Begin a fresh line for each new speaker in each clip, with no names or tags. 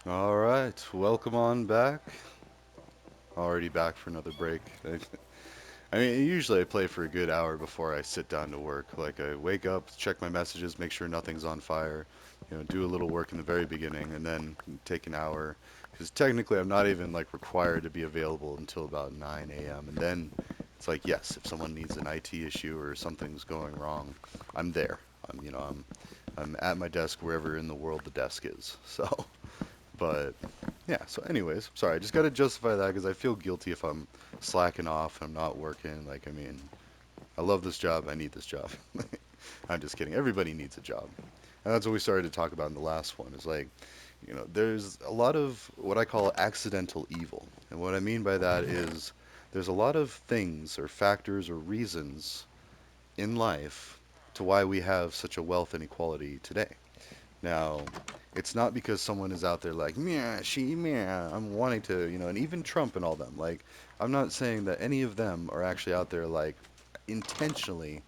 All right, welcome on back. Already back for another break. I mean, usually I play for a good hour before I sit down to work. Like I wake up, check my messages, make sure nothing's on fire, do a little work in the very beginning, and then take an hour. Because technically, I'm not even like required to be available until about 9 a.m. And then it's like, yes, if someone needs an IT issue or something's going wrong, I'm there. I'm at my desk wherever in the world the desk is. So. But yeah, so anyways, sorry, I just got to justify that because I feel guilty if I'm slacking off, I'm not working. Like, I mean, I love this job, I need this job. I'm just kidding. Everybody needs a job. And that's what we started to talk about in the last one is like, there's a lot of what I call accidental evil. And what I mean by that is there's a lot of things or factors or reasons in life to why we have such a wealth inequality today. Now, it's not because someone is out there like, meh, meh, I'm wanting to, and even Trump and all them. Like, I'm not saying that any of them are actually out there like intentionally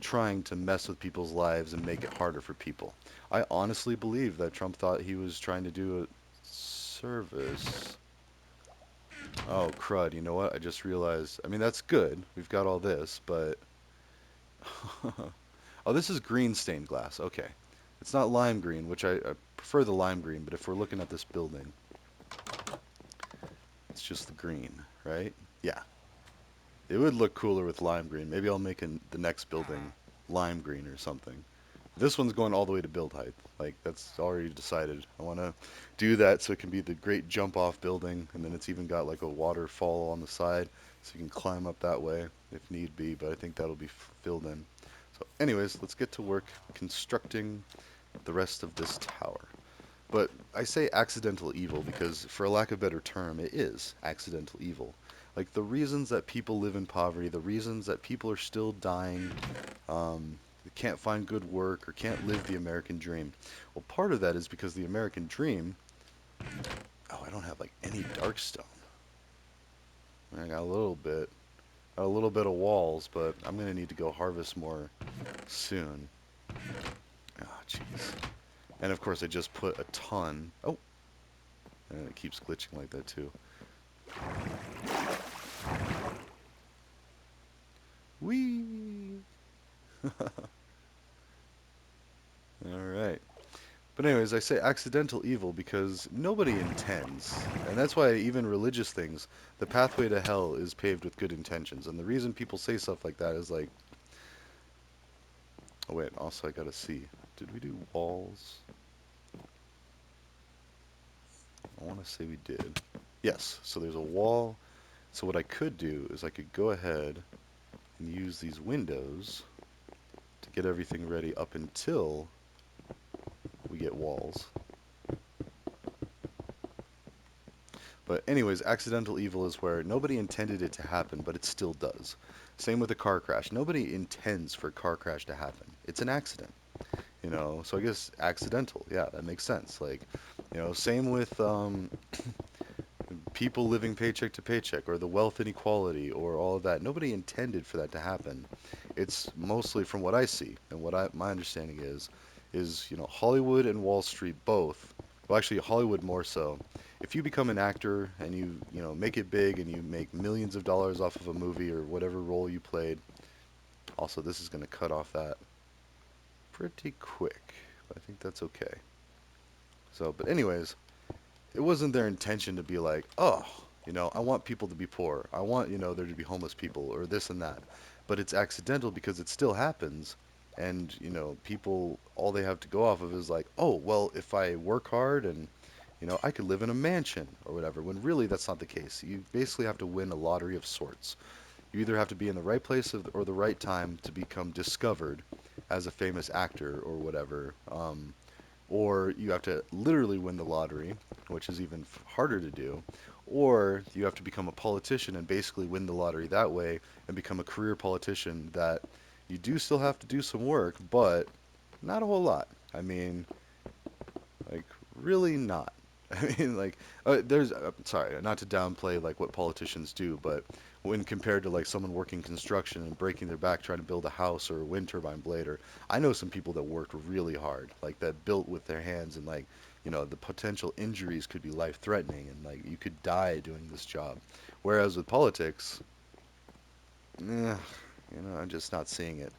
trying to mess with people's lives and make it harder for people. I honestly believe that Trump thought he was trying to do a service. Oh, crud. You know what? I just realized. I mean, that's good. We've got all this, but. Oh, this is green stained glass. Okay. It's not lime green, which I prefer the lime green, but if we're looking at this building, it's just the green, right? Yeah. It would look cooler with lime green. Maybe I'll make the next building lime green or something. This one's going all the way to build height. Like, that's already decided. I want to do that so it can be the great jump off building, and then it's even got like a waterfall on the side so you can climb up that way if need be, but I think that'll be filled in. So, anyways, let's get to work constructing the rest of this tower. But I say accidental evil because, for a lack of a better term, it is accidental evil. Like the reasons that people live in poverty, the reasons that people are still dying, can't find good work, or can't live the American dream. Well, part of that is because the American dream. Oh, I don't have like any dark stone. I got a little bit, got a little bit of walls, but I'm gonna need to go harvest more soon. Ah, jeez. And of course, I just put a ton. Oh, and it keeps glitching like that too. Whee! All right. But anyways, I say accidental evil because nobody intends. And that's why even religious things, the pathway to hell is paved with good intentions. And the reason people say stuff like that is like, oh wait, also I gotta see. Did we do walls? I want to say we did. Yes, so there's a wall. So what I could do is I could go ahead and use these windows to get everything ready up until we get walls. But anyways, accidental evil is where nobody intended it to happen, but it still does. Same with a car crash. Nobody intends for a car crash to happen. It's an accident, So I guess accidental. Yeah, that makes sense. Like, same with people living paycheck to paycheck or the wealth inequality or all of that. Nobody intended for that to happen. It's mostly from what I see and my understanding is Hollywood and Wall Street both. Well, actually Hollywood more so. If you become an actor and you make it big and you make millions of dollars off of a movie or whatever role you played, also this is going to cut off that pretty quick. I think that's okay. So, but anyways, it wasn't their intention to be like, oh, I want people to be poor. I want, there to be homeless people or this and that. But it's accidental because it still happens. And, people, all they have to go off of is like, oh, well, if I work hard and, I could live in a mansion or whatever. When really that's not the case. You basically have to win a lottery of sorts. You either have to be in the right place or the right time to become discovered as a famous actor or whatever. Or you have to literally win the lottery, which is even harder to do, or you have to become a politician and basically win the lottery that way and become a career politician that you do still have to do some work, but not a whole lot. I mean, like, really not. I mean, like, sorry, not to downplay like what politicians do, but when compared to like someone working construction and breaking their back trying to build a house or a wind turbine blade, or I know some people that worked really hard, like that built with their hands, and like, the potential injuries could be life threatening, and like you could die doing this job. Whereas with politics, I'm just not seeing it.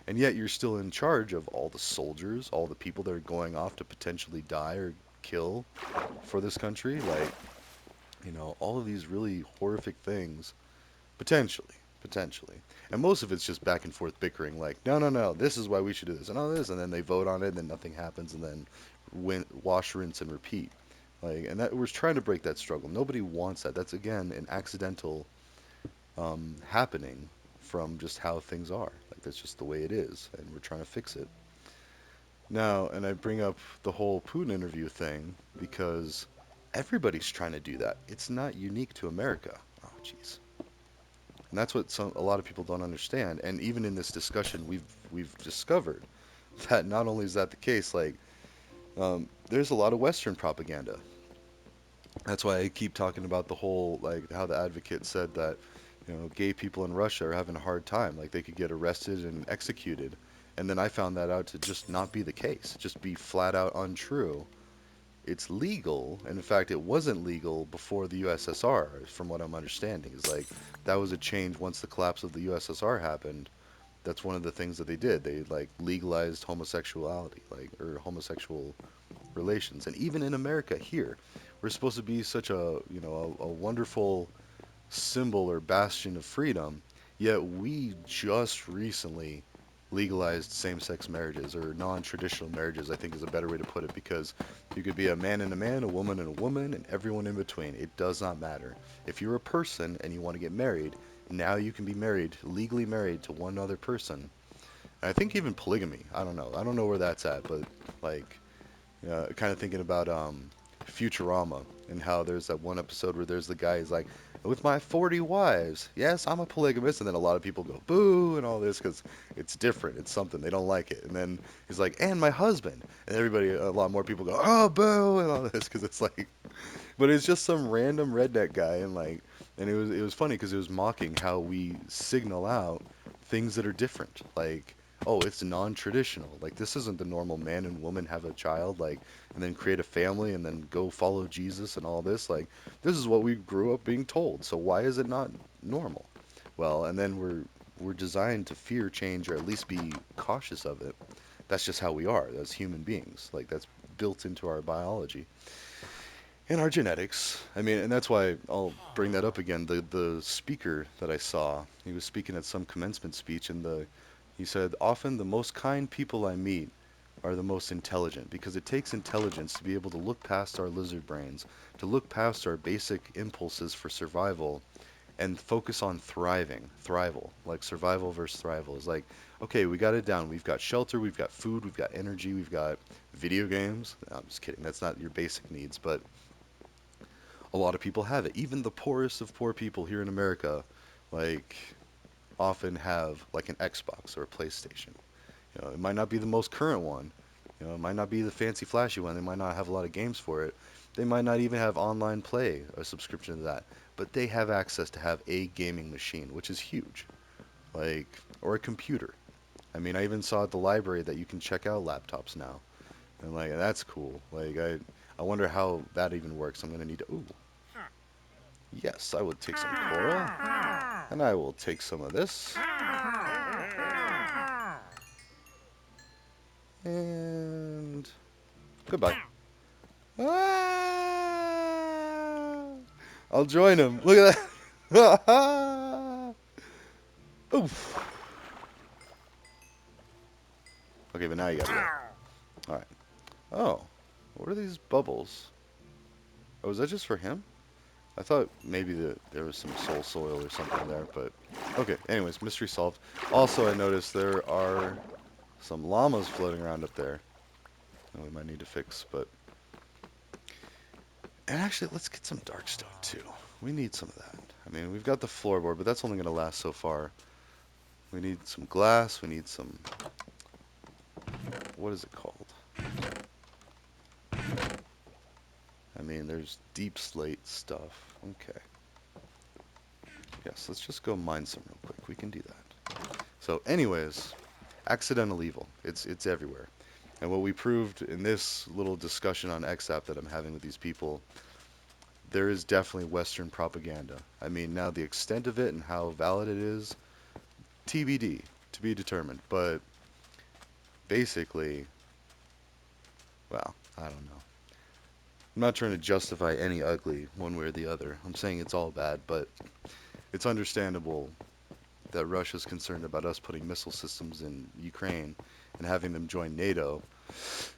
And yet you're still in charge of all the soldiers, all the people that are going off to potentially die or kill for this country. Like, all of these really horrific things, potentially, potentially. And most of it's just back and forth bickering, like, no, no, no, this is why we should do this, and all this, and then they vote on it, and then nothing happens, and then wash, rinse, and repeat. Like, and that we're trying to break that struggle. Nobody wants that. That's again an accidental happening from just how things are. Like that's just the way it is, and we're trying to fix it. Now, and I bring up the whole Putin interview thing because everybody's trying to do that. It's not unique to America. Oh, jeez. And that's what a lot of people don't understand. And even in this discussion, we've discovered that not only is that the case, like there's a lot of Western propaganda. That's why I keep talking about the whole like how the advocate said that gay people in Russia are having a hard time, like they could get arrested and executed. And then I found that out to just not be the case, just be flat out untrue. It's legal, and in fact, it wasn't legal before the USSR, from what I'm understanding. Is like that was a change once the collapse of the USSR happened. That's one of the things that they did. They like legalized homosexuality, like or homosexual relations. And even in America here, we're supposed to be such a wonderful symbol or bastion of freedom, yet we just recently legalized same-sex marriages or non-traditional marriages, I think is a better way to put it, because you could be a man and a man, a woman and a woman, and everyone in between. It does not matter. If you're a person and you want to get married, now you can be married, legally married to one other person. And I think even polygamy. I don't know. I don't know where that's at, but like kind of thinking about Futurama and how there's that one episode where there's the guy who's like, with my 40 wives, yes, I'm a polygamist, and then a lot of people go boo and all this because it's different, it's something they don't like it, and then he's like, and my husband, and everybody, a lot more people go, oh boo, and all this because it's like, but it's just some random redneck guy, and like, and it was funny because it was mocking how we signal out things that are different, like, oh, it's non-traditional, like this isn't the normal man and woman have a child, like, and then create a family and then go follow Jesus and all this, like, this is what we grew up being told, so why is it not normal? Well, and then we're designed to fear change or at least be cautious of it. That's just how we are as human beings, like that's built into our biology and our genetics. I mean, and that's why I'll bring that up again. The speaker that I saw, he was speaking at some commencement speech, and he said, often the most kind people I meet are the most intelligent because it takes intelligence to be able to look past our lizard brains, to look past our basic impulses for survival and focus on thriving, thrival, like survival versus thrival is like, okay, we got it down. We've got shelter, we've got food, we've got energy, we've got video games. No, I'm just kidding. That's not your basic needs, but a lot of people have it. Even the poorest of poor people here in America, like, often have like an Xbox or a PlayStation. It might not be the most current one. It might not be the fancy flashy one. They might not have a lot of games for it. They might not even have online play, a subscription to that. But they have access to have a gaming machine, which is huge. Like, or a computer. I mean, I even saw at the library that you can check out laptops now. And like, that's cool. Like, I wonder how that even works. I'm gonna need to. Ooh, yes, I will take some coral, and I will take some of this, and goodbye. Ah! I'll join him. Look at that. Oof. Okay, but now you gotta go. All right. Oh, what are these bubbles? Oh, is that just for him? I thought maybe there was some soul soil or something there, but okay. Anyways, mystery solved. Also, I noticed there are some llamas floating around up there that we might need to fix, but and actually, let's get some darkstone too. We need some of that. I mean, we've got the floorboard, but that's only going to last so far. We need some glass. We need some, what is it called? I mean, there's deep slate stuff. Okay. Yes, let's just go mine some real quick. We can do that. So, anyways, accidental evil. It's everywhere. And what we proved in this little discussion on XApp that I'm having with these people, there is definitely Western propaganda. I mean, now the extent of it and how valid it is, TBD, to be determined. But basically, well, I don't know. I'm not trying to justify any ugly one way or the other. I'm saying it's all bad, but it's understandable that Russia's concerned about us putting missile systems in Ukraine and having them join NATO.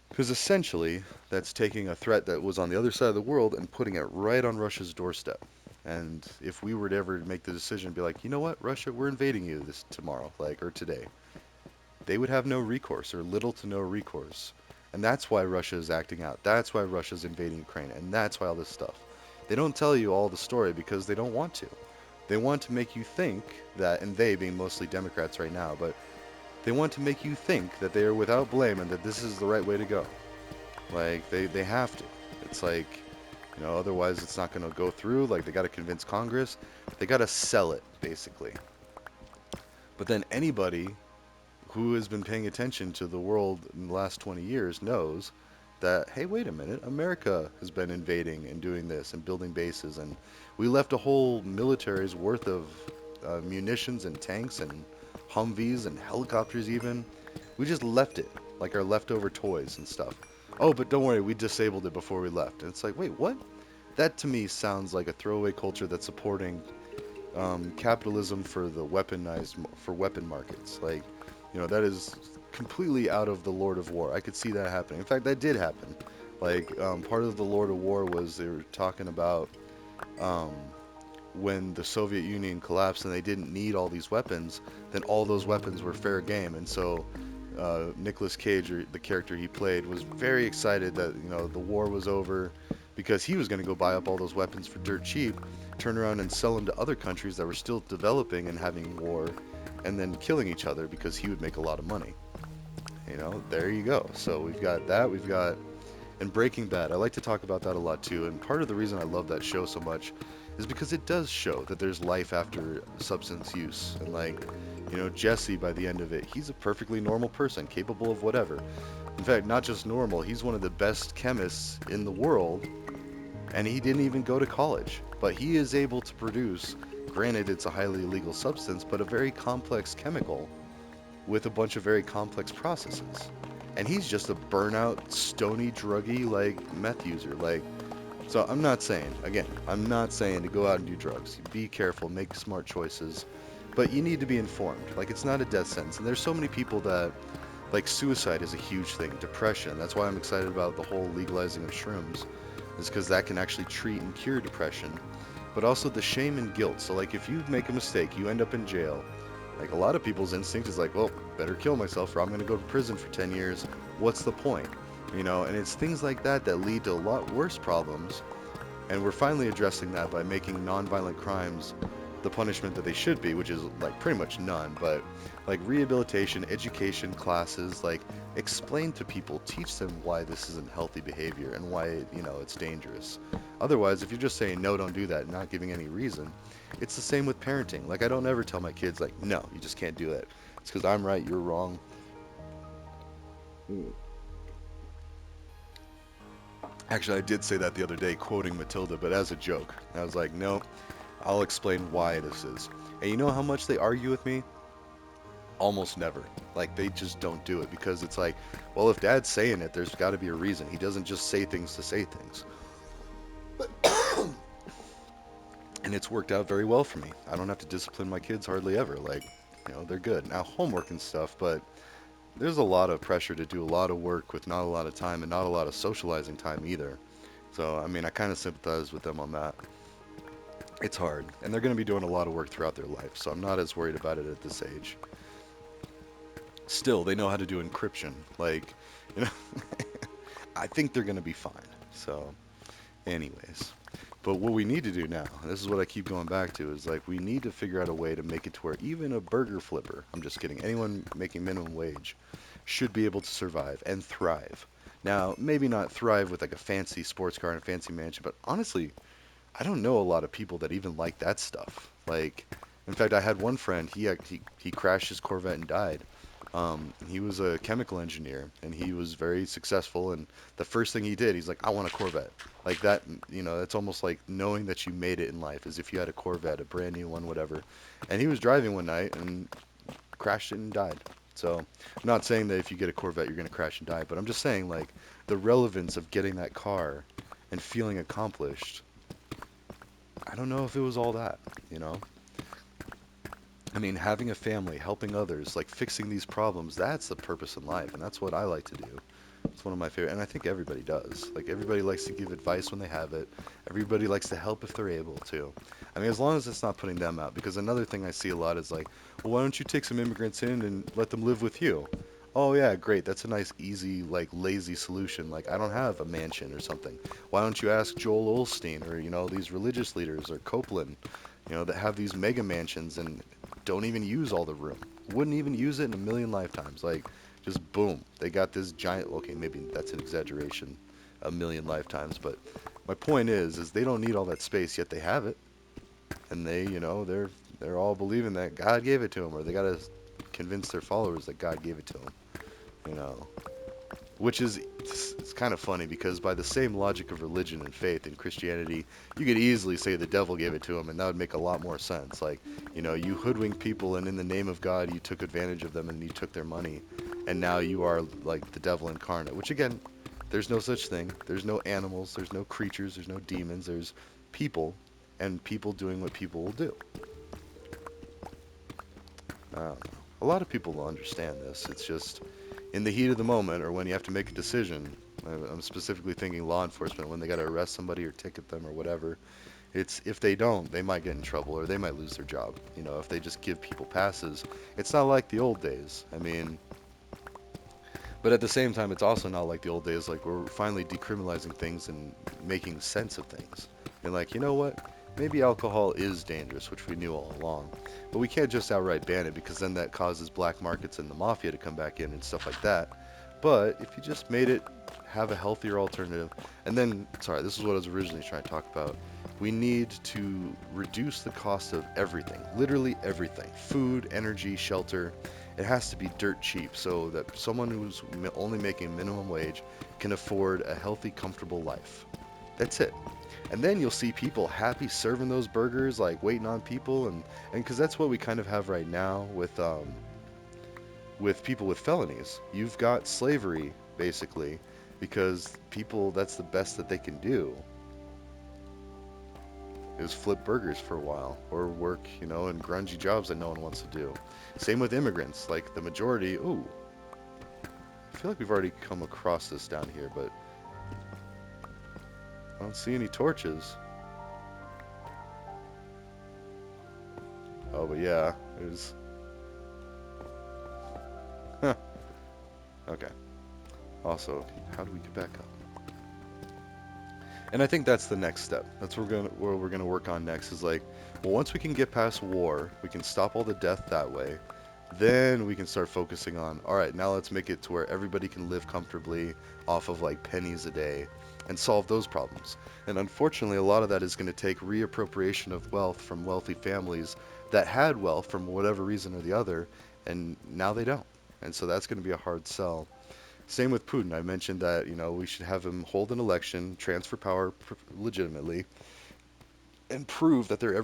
Because essentially, that's taking a threat that was on the other side of the world and putting it right on Russia's doorstep. And if we were to ever make the decision, be like, you know what, Russia, we're invading you this tomorrow, like, or today, they would have no recourse or little to no recourse. And that's why Russia is acting out. That's why Russia's invading Ukraine. And that's why all this stuff. They don't tell you all the story because they don't want to. They want to make you think that, and they being mostly Democrats right now, but they want to make you think that they are without blame and that this is the right way to go. Like, they have to. It's like, otherwise it's not going to go through. Like, they got to convince Congress. They got to sell it, basically. But then anybody who has been paying attention to the world in the last 20 years knows that, hey, wait a minute, America has been invading and doing this and building bases, and we left a whole military's worth of munitions and tanks and Humvees and helicopters even. We just left it, like our leftover toys and stuff. Oh, but don't worry, we disabled it before we left. And it's like, wait, what? That to me sounds like a throwaway culture that's supporting capitalism for the for weapon markets. Like, that is completely out of the Lord of War. I could see that happening. In fact, that did happen. Like, part of the Lord of War was they were talking about um, when the Soviet Union collapsed and they didn't need all these weapons, then all those weapons were fair game. And so Nicolas Cage, or the character he played, was very excited that the war was over because he was going to go buy up all those weapons for dirt cheap, turn around and sell them to other countries that were still developing and having war, and then killing each other because he would make a lot of money. There you go. So we've got that. We've got and Breaking Bad. I like to talk about that a lot too. And part of the reason I love that show so much is because it does show that there's life after substance use. And like, Jesse by the end of it, he's a perfectly normal person, capable of whatever. In fact, not just normal, he's one of the best chemists in the world, and he didn't even go to college. But he is able to produce, granted it's a highly illegal substance, but a very complex chemical with a bunch of very complex processes. And he's just a burnout, stony, druggy, like, meth user. Like, so I'm not saying, again, I'm not saying to go out and do drugs. Be careful, make smart choices. But you need to be informed. Like, it's not a death sentence. And there's so many people that, like, suicide is a huge thing. Depression. That's why I'm excited about the whole legalizing of shrooms, is because that can actually treat and cure depression. But also the shame and guilt. So, like, if you make a mistake, you end up in jail. Like, a lot of people's instinct is like, well, better kill myself or I'm going to go to prison for 10 years. What's the point? And it's things like that that lead to a lot worse problems. And we're finally addressing that by making nonviolent crimes the punishment that they should be, which is like pretty much none. But like rehabilitation, education classes, like explain to people, teach them why this isn't healthy behavior and why, it's dangerous. Otherwise, if you're just saying, no, don't do that, and not giving any reason, it's the same with parenting. Like, I don't ever tell my kids, like, no, you just can't do that. It's because I'm right, you're wrong. Actually, I did say that the other day, quoting Matilda, but as a joke. I was like, no, I'll explain why this is. And you know how much they argue with me? Almost never. Like, they just don't do it because it's like, well, if dad's saying it, there's got to be a reason. He doesn't just say things to say things. And it's worked out very well for me. I don't have to discipline my kids hardly ever. Like, they're good. Now, homework and stuff, but there's a lot of pressure to do a lot of work with not a lot of time and not a lot of socializing time either. So, I mean, I kind of sympathize with them on that. It's hard, and they're going to be doing a lot of work throughout their life, so I'm not as worried about it at this age. Still, they know how to do encryption. Like, you know, I think they're going to be fine. So, anyways. But what we need to do now, and this is what I keep going back to, is like we need to figure out a way to make it to where even a burger flipper, I'm just kidding, anyone making minimum wage should be able to survive and thrive. Now, maybe not thrive with like a fancy sports car and a fancy mansion, but honestly, I don't know a lot of people that even like that stuff. Like, in fact, I had one friend. He crashed his Corvette and died. He was a chemical engineer and he was very successful. And the first thing he did, he's like, I want a Corvette. Like that, that's almost like knowing that you made it in life, as if you had a Corvette, a brand new one, whatever. And he was driving one night and crashed it and died. So, I'm not saying that if you get a Corvette, you're going to crash and die, but I'm just saying, like, the relevance of getting that car and feeling accomplished. I don't know if it was all that, you know? I mean, having a family, helping others, like fixing these problems, that's the purpose in life, and that's what I like to do. It's one of my favorite, and I think everybody does. Like, everybody likes to give advice when they have it. Everybody likes to help if they're able to. I mean, as long as it's not putting them out. Because another thing I see a lot is like, well, why don't you take some immigrants in and let them live with you? Oh, yeah, great. That's a nice, easy, like, lazy solution. Like, I don't have a mansion or something. Why don't you ask Joel Olstein or, these religious leaders or Copeland, that have these mega mansions and don't even use all the room? Wouldn't even use it in a million lifetimes. Like, just boom, they got this giant. Okay, maybe that's an exaggeration, a million lifetimes. But my point is they don't need all that space, yet they have it, and they're all believing that God gave it to them, or they gotta convince their followers that God gave it to them. You know, which is it's kind of funny because by the same logic of religion and faith in Christianity, you could easily say the devil gave it to him, and that would make a lot more sense. Like, you hoodwinked people, and in the name of God, you took advantage of them and you took their money, and now you are like the devil incarnate. Which again, there's no such thing. There's no animals. There's no creatures. There's no demons. There's people, and people doing what people will do. I don't know. A lot of people will understand this. It's just in the heat of the moment or when you have to make a decision. I'm specifically thinking law enforcement when they got to arrest somebody or ticket them or whatever. It's if they don't, they might get in trouble or they might lose their job. If they just give people passes, it's not like the old days. I mean, but at the same time, it's also not like the old days. Like we're finally decriminalizing things and making sense of things. And like, you know what? Maybe alcohol is dangerous, which we knew all along. But we can't just outright ban it because then that causes black markets and the mafia to come back in and stuff like that. But if you just made it have a healthier alternative, and then, sorry, this is what I was originally trying to talk about. We need to reduce the cost of everything, literally everything: food, energy, shelter. It has to be dirt cheap so that someone who's only making minimum wage can afford a healthy, comfortable life. That's it. And then you'll see people happy serving those burgers, like waiting on people, and because that's what we kind of have right now with people with felonies. You've got slavery basically, because people that's the best that they can do is flip burgers for a while or work, in grungy jobs that no one wants to do. Same with immigrants, like the majority. Ooh, I feel like we've already come across this down here, but I don't see any torches. Oh, but yeah, there's. Huh. Okay. Also, how do we get back up? And I think that's the next step. That's what we're gonna work on next. Is like, well, once we can get past war, we can stop all the death that way. Then we can start focusing on, all right, now let's make it to where everybody can live comfortably off of like pennies a day and solve those problems. And unfortunately, a lot of that is going to take reappropriation of wealth from wealthy families that had wealth from whatever reason or the other, and now they don't. And so that's going to be a hard sell. Same with Putin. I mentioned that, we should have him hold an election, transfer power legitimately, and prove that they're a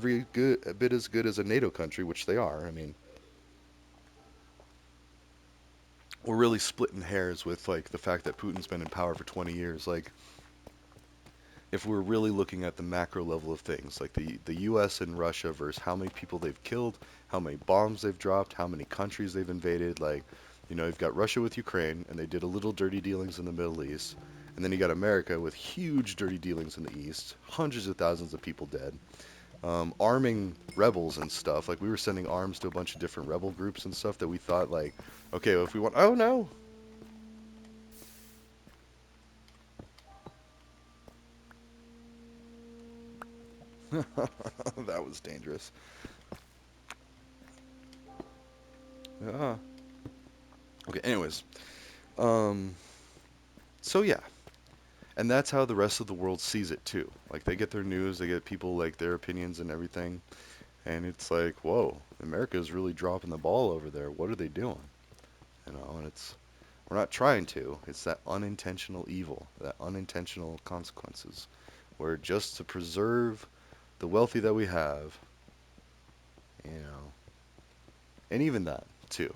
bit as good as a NATO country, which they are. I mean, we're really splitting hairs with like the fact that Putin's been in power for 20 years. Like, if we're really looking at the macro level of things, like the U.S. and Russia versus how many people they've killed, how many bombs they've dropped, how many countries they've invaded. Like, you've got Russia with Ukraine, and they did a little dirty dealings in the Middle East. And then you got America with huge dirty dealings in the East, hundreds of thousands of people dead, arming rebels and stuff. Like, we were sending arms to a bunch of different rebel groups and stuff that we thought, like, okay, well, if we want, oh no, that was dangerous. Yeah. Okay. Anyways, um, So yeah, and that's how the rest of the world sees it too. Like they get their news, they get people like their opinions and everything, and it's like, whoa, America's really dropping the ball over there. What are they doing? And it's we're not trying to. It's that unintentional evil, that unintentional consequences, where just to preserve the wealthy that we have, you know, and even that too.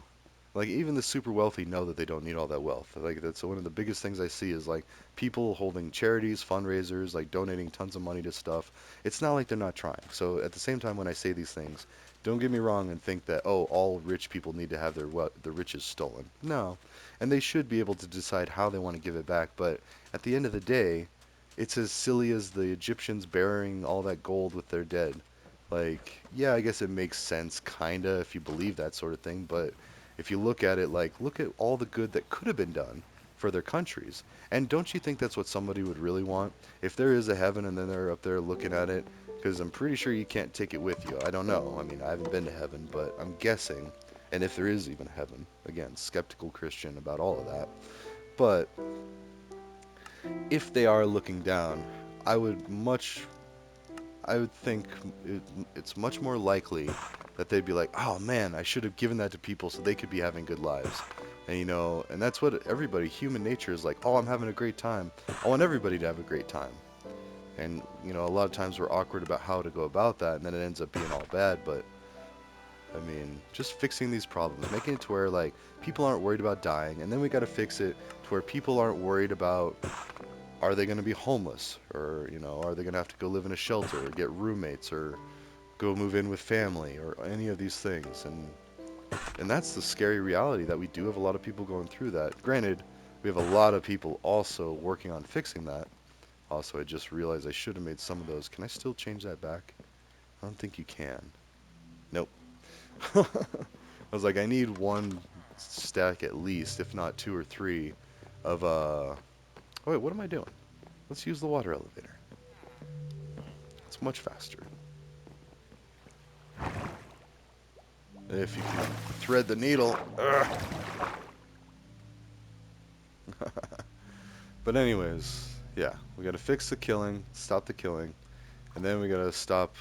Like even the super wealthy know that they don't need all that wealth. Like that's one of the biggest things I see is like people holding charities, fundraisers, like donating tons of money to stuff. It's not like they're not trying. So at the same time when I say these things, don't get me wrong and think that oh all rich people need to have their riches stolen. No. And they should be able to decide how they want to give it back, but at the end of the day, it's as silly as the Egyptians burying all that gold with their dead. Like, yeah, I guess it makes sense, kinda, if you believe that sort of thing, but if you look at it like, look at all the good that could have been done for their countries. And don't you think that's what somebody would really want? If there is a heaven and then they're up there looking at it, because I'm pretty sure you can't take it with you. I don't know. I mean, I haven't been to heaven, but I'm guessing. And if there is even a heaven, again, skeptical Christian about all of that. But if they are looking down, I would much I would think it, it's much more likely that they'd be like, "Oh man, I should have given that to people so they could be having good lives." And that's what everybody, human nature is like, "Oh, I'm having a great time. I want everybody to have a great time." And a lot of times we're awkward about how to go about that, and then it ends up being all bad. But I mean, just fixing these problems, making it to where like people aren't worried about dying, and then we got to fix it to where people aren't worried about are they going to be homeless or are they going to have to go live in a shelter or get roommates or go move in with family or any of these things. And that's the scary reality that we do have a lot of people going through that. Granted, we have a lot of people also working on fixing that. Also, I just realized I should have made some of those. Can I still change that back? I don't think you can. Nope. I was like, I need one stack at least, if not two or three, of Oh wait, what am I doing? Let's use the water elevator. It's much faster. If you can thread the needle. Ugh. But anyways, yeah, we gotta fix the killing, stop the killing, and then we gotta stop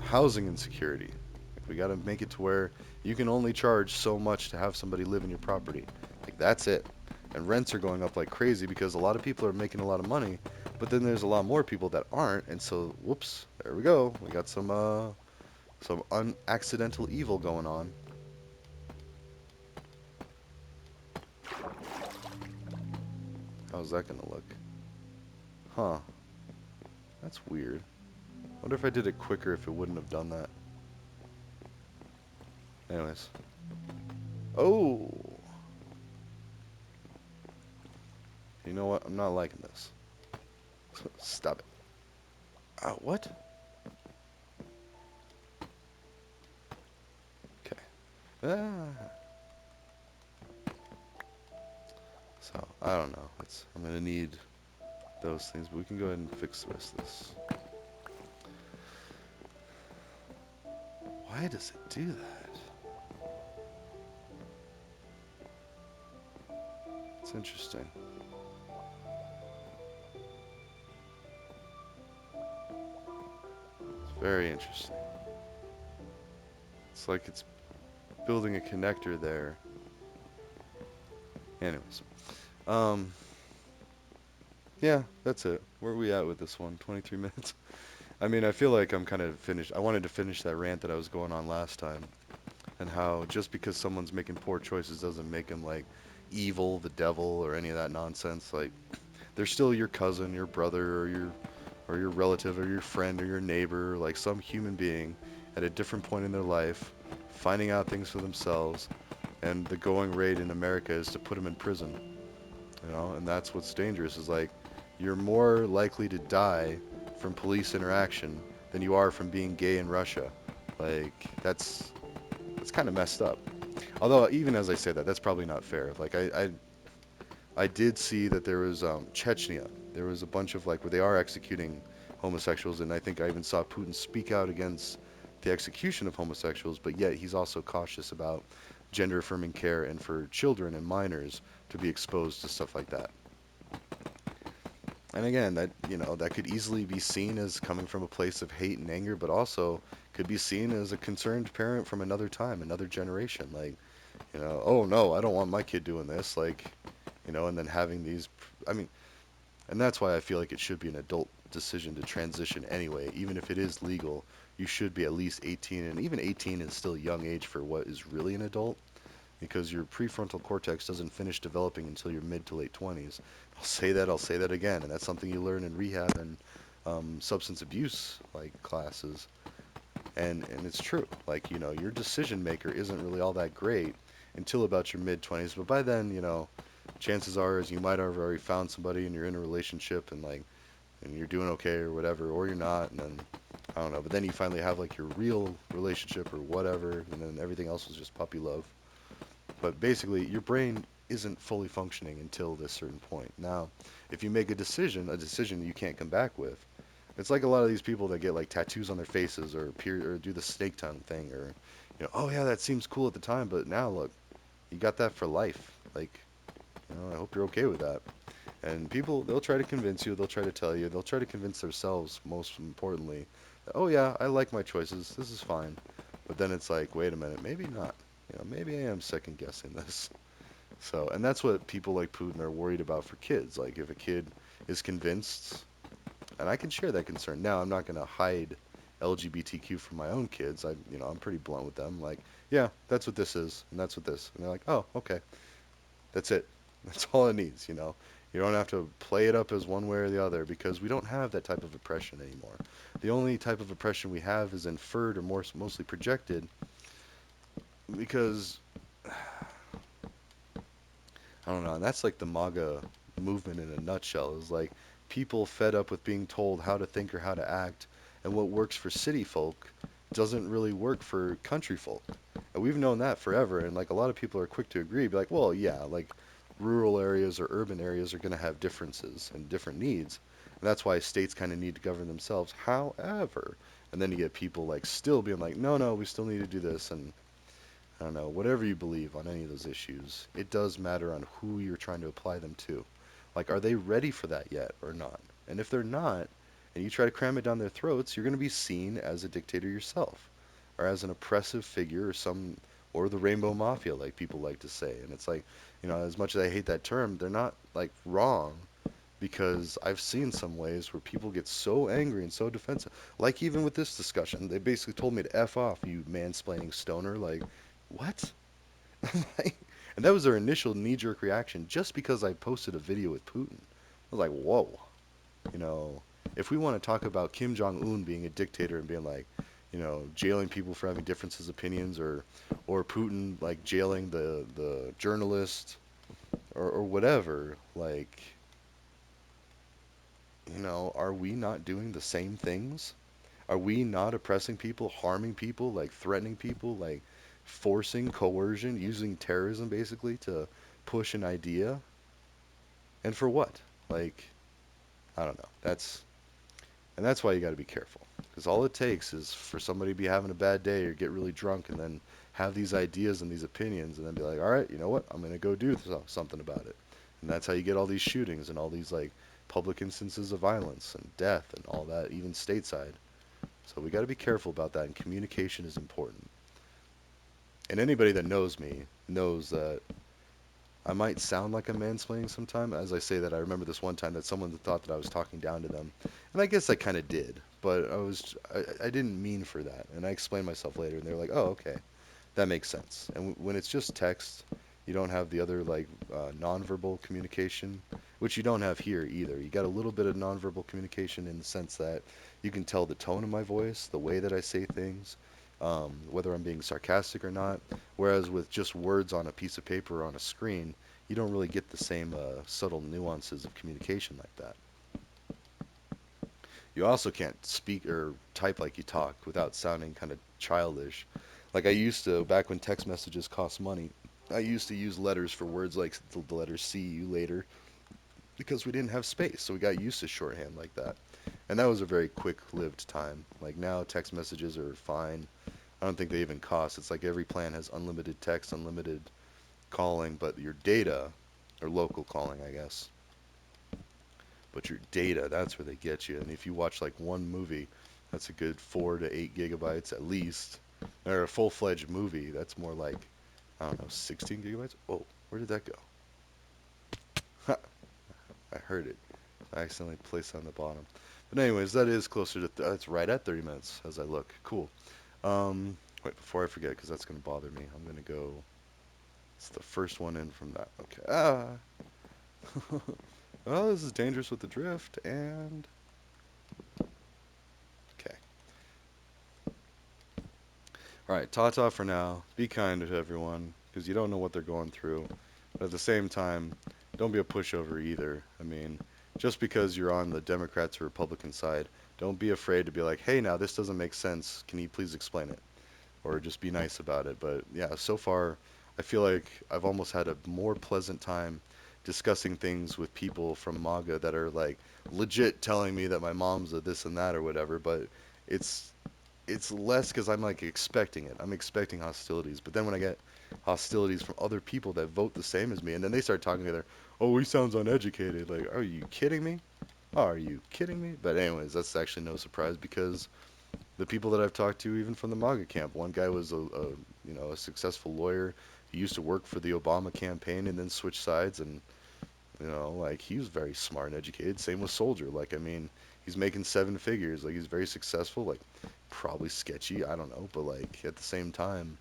housing insecurity. Like, we gotta make it to where you can only charge so much to have somebody live in your property. Like that's it. And rents are going up like crazy because a lot of people are making a lot of money, but then there's a lot more people that aren't, and so whoops, there we go. We got some unaccidental evil going on. How's that gonna look? Huh? That's weird. Wonder if I did it quicker if it wouldn't have done that. Anyways. Oh! You know what? I'm not liking this. Stop it. What? Okay. Ah. So, I don't know. I'm gonna need those things, but we can go ahead and fix the rest of this. Why does it do that? It's interesting. It's very interesting. It's like it's building a connector there. Anyways. Um, yeah, that's it. Where are we at with this one? 23 minutes? I mean, I feel like I'm kind of finished. I wanted to finish that rant that I was going on last time, and how just because someone's making poor choices doesn't make them like evil, the devil, or any of that nonsense. Like they're still your cousin, your brother, or your relative, or your friend, or your neighbor, like some human being at a different point in their life, finding out things for themselves. And the going rate in America is to put them in prison. And that's what's dangerous. Is like you're more likely to die from police interaction than you are from being gay in Russia. Like that's kind of messed up. Although even as I say that, that's probably not fair. Like I did see that there was Chechnya. There was a bunch of like where they are executing homosexuals, and I think I even saw Putin speak out against the execution of homosexuals. But yet he's also cautious about gender affirming care and for children and minors to be exposed to stuff like that. And again, that that could easily be seen as coming from a place of hate and anger, but also could be seen as a concerned parent from another time, another generation. Like, oh no, I don't want my kid doing this. Like, and then having these, I mean, and that's why I feel like it should be an adult decision to transition anyway. Even if it is legal, you should be at least 18, and even 18 is still a young age for what is really an adult because your prefrontal cortex doesn't finish developing until your mid to late 20s. I'll say that again, and that's something you learn in rehab and substance abuse like classes. And it's true. Like, your decision maker isn't really all that great until about your mid 20s, but by then, chances are is you might have already found somebody and you're in a relationship and like and you're doing okay or whatever, or you're not, and then I don't know, but then you finally have like your real relationship or whatever, and then everything else was just puppy love. But basically, your brain isn't fully functioning until this certain point. Now, if you make a decision you can't come back with, it's like a lot of these people that get like tattoos on their faces or do the snake tongue thing or oh yeah, that seems cool at the time, but now look, you got that for life. Like, I hope you're okay with that. And people, they'll try to convince you, they'll try to tell you, they'll try to convince themselves, most importantly, that, oh yeah, I like my choices, this is fine. But then it's like, wait a minute, maybe not. Maybe I am second guessing this. So, and that's what people like Putin are worried about for kids. Like, if a kid is convinced, and I can share that concern. Now, I'm not going to hide LGBTQ from my own kids. I'm pretty blunt with them. Like, yeah, that's what this is, and that's what this. And they're like, oh, okay, that's it. That's all it needs. You don't have to play it up as one way or the other because we don't have that type of oppression anymore. The only type of oppression we have is inferred or mostly projected because I don't know. And that's like the MAGA movement in a nutshell. Is like people fed up with being told how to think or how to act, and what works for city folk doesn't really work for country folk. And we've known that forever. And like a lot of people are quick to agree, be like, well, yeah, like rural areas or urban areas are going to have differences and different needs. And that's why states kind of need to govern themselves. However, and then you get people like still being like, no, no, we still need to do this. And I don't know, whatever you believe on any of those issues, it does matter on who you're trying to apply them to. Like, are they ready for that yet or not? And if they're not, and you try to cram it down their throats, you're going to be seen as a dictator yourself, or as an oppressive figure, or the rainbow mafia, like people like to say. And it's like, as much as I hate that term, they're not like wrong because I've seen some ways where people get so angry and so defensive. Like even with this discussion, they basically told me to F off, you mansplaining stoner. Like, what? Like, and that was their initial knee-jerk reaction just because I posted a video with Putin. I was like, whoa. You know, if we want to talk about Kim Jong-un being a dictator and being like, jailing people for having differences of opinions or Putin like jailing the journalist or whatever, like, are we not doing the same things? Are we not oppressing people, harming people, like threatening people, like forcing coercion, using terrorism basically to push an idea? And for what? Like, I don't know. That's why you got to be careful. Because all it takes is for somebody to be having a bad day or get really drunk and then have these ideas and these opinions and then be like, all right, you know what? I'm going to go do something about it. And that's how you get all these shootings and all these like public instances of violence and death and all that, even stateside. So we got to be careful about that, and communication is important. And anybody that knows me knows that I might sound like I'm mansplaining sometime. As I say that, I remember this one time that someone thought that I was talking down to them, and I guess I kind of did, but I didn't mean for that. And I explained myself later, and they were like, "Oh, okay, that makes sense." And when it's just text, you don't have the other like nonverbal communication, which you don't have here either. You got a little bit of nonverbal communication in the sense that you can tell the tone of my voice, the way that I say things, whether I'm being sarcastic or not. Whereas with just words on a piece of paper or on a screen, you don't really get the same subtle nuances of communication like that. You also can't speak or type like you talk without sounding kind of childish. Like I used to, back when text messages cost money, I used to use letters for words like the letter C, you later, because we didn't have space. So we got used to shorthand like that. And that was a very quick lived time. Like now, text messages are fine. I don't think they even cost. It's like every plan has unlimited text, unlimited calling, but your data, or local calling, I guess, But your data, that's where they get you. And if you watch like one movie, that's a good 4 to 8 gigabytes at least. Or a full-fledged movie, that's more like, I don't know, 16 gigabytes? Oh, where did that go? Ha, I heard it. I accidentally placed it on the bottom. But anyways, that is closer to, that's right at 30 minutes as I look. Cool. Wait, before I forget, because that's going to bother me, I'm going to go, it's the first one in from that. Okay. Oh, this is dangerous with the drift, and, okay. Alright, ta-ta for now. Be kind to everyone, because you don't know what they're going through. But at the same time, don't be a pushover either. I mean, just because you're on the Democrats or Republican side, don't be afraid to be like, hey, now this doesn't make sense. Can you please explain it? Or just be nice about it. But yeah, so far, I feel like I've almost had a more pleasant time discussing things with people from MAGA that are like legit telling me that my mom's a this and that or whatever. But it's it's less because I'm like expecting it. I'm expecting hostilities. But then when I get hostilities from other people that vote the same as me, and then they start talking together, oh, he sounds uneducated. Like, are you kidding me? Are you kidding me? But anyways, that's actually no surprise because the people that I've talked to, even from the MAGA camp, one guy was a successful lawyer. He used to work for the Obama campaign and then switch sides, and like he was very smart and educated. Same with Soldier. Like, I mean, he's making 7 figures. Like, he's very successful. Like, probably sketchy. I don't know, but like at the same time,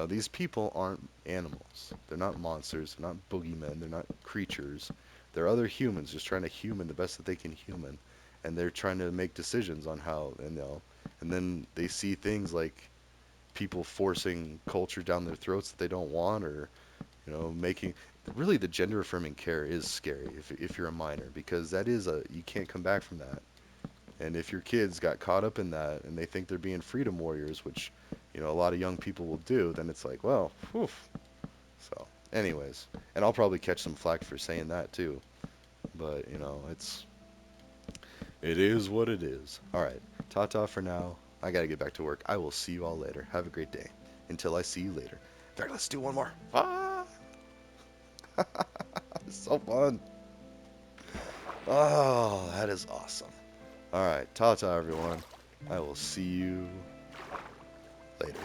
these people aren't animals. They're not monsters. They're not boogeymen. They're not creatures. They're other humans just trying to human the best that they can human, and they're trying to make decisions on how and then they see things like people forcing culture down their throats that they don't want, or making really the gender affirming care is scary if you're a minor because that is a you can't come back from that. And if your kids got caught up in that and they think they're being freedom warriors, which a lot of young people will do, then it's like, well, whew. So, anyways, and I'll probably catch some flack for saying that too. But it is what it is. All right, ta-ta for now. I gotta get back to work. I will see you all later. Have a great day. Until I see you later. In fact, let's do one more. Ah, it's so fun. Oh, that is awesome. All right, ta-ta everyone. I will see you later.